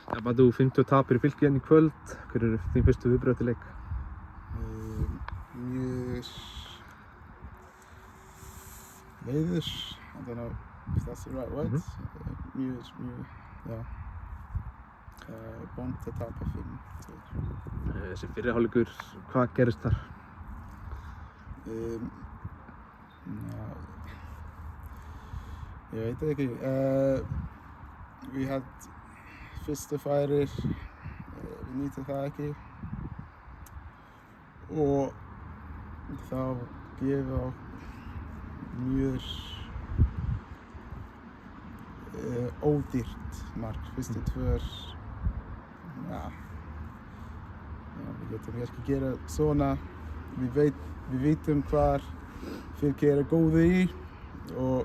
Þú 50 tapir í Fylki í kvöld. Hver eru þín fyrstu viðbrögð til leik? Mjög leiður. I don't know if that's the right word. Mjög, já. Vont að tapa 5-2. Þessi fyrri hálfleikur, hvað gerist þar? Ég veit ekki. Við hatt fyrsta færir, við nýttum það ekki. Og þá gefum við mjög ódýrt mark. Fyrstu 2 við getum ekki gera svona. Við vitum hvar Fylki góði í og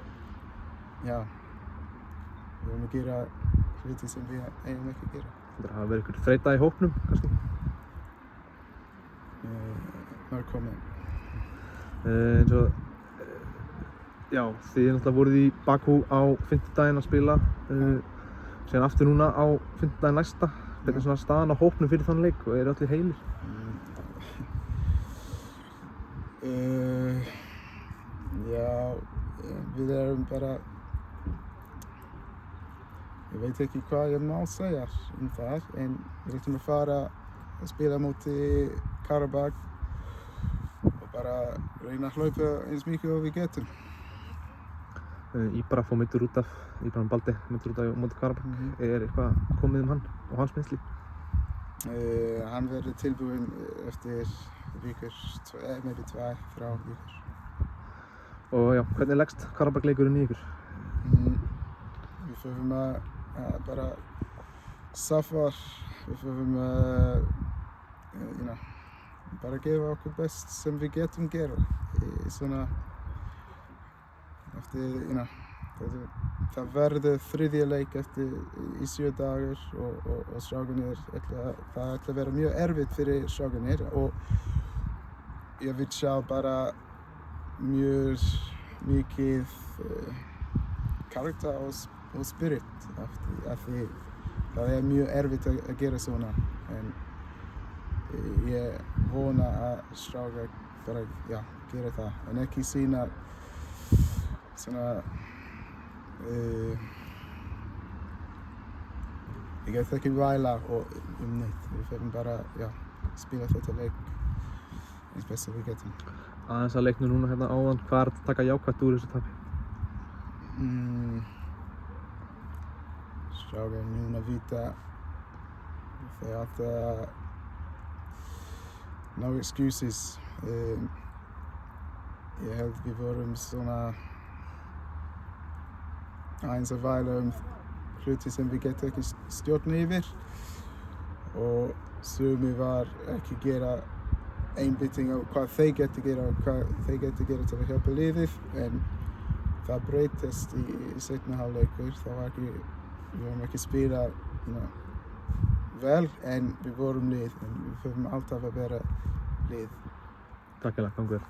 við erum að gera hluti sem við eigum ekki að gera. Það hafa verið einhver þreyta í hópnum, kannski? Komið. Þið náttúrulega voruð í Bakú á fimmtudaginn að spila, síðan aftur núna á fimmtudaginn næsta. Hvernig er svona staðan á hópnum fyrir þann leik og eru allir heilir? Við erum bara, ég veit ekki hvað ég má segja það, en við ætlum að fara að spila móti Karabag og bara reyna að hlaupa eins mikið og við getum. Íbra fór meiddur út af, Íbra Baldi meiddur út af móti Karabag. Er eitthvað komið hans og hans meiðsli? Hann verður tilbúinn eftir vikur, maybe 2 frá vikur. Og hvernig leggst Karabag leikurinn í ykkur? Við förum að bara safar, við förum bara gefa okkur best sem við getum gera. Svona, það verður 3. leik í 7 dagar og strákarnir það ætla að vera mjög erfitt fyrir strákarnir og ég vil sjá bara mjög mikið karakter og spirit af því það mjög erfitt að gera svona en ég vona að strákar bara gera það en ekki sýna svona ég get ekki væla neitt. Við förum bara spila þetta leik eins best við getum. Aðeins að leiknum núna hérna áðan, hvað er að taka jákvætt úr þessu tapi? Strákar núna vita þeir átt no excuses. Ég held við vorum svona aðeins að væla hluti sem við getum ekki stjórna yfir og sumi var ekki gera einbytting á hvað þeir geta gera og hvað þeir geta gera til að hjálpa liðið en það breytist í seinni hálfleikur. Við vorum ekki spila vel en við vorum lið en við förum alltaf að vera lið. Takk hérlega, gangi vel.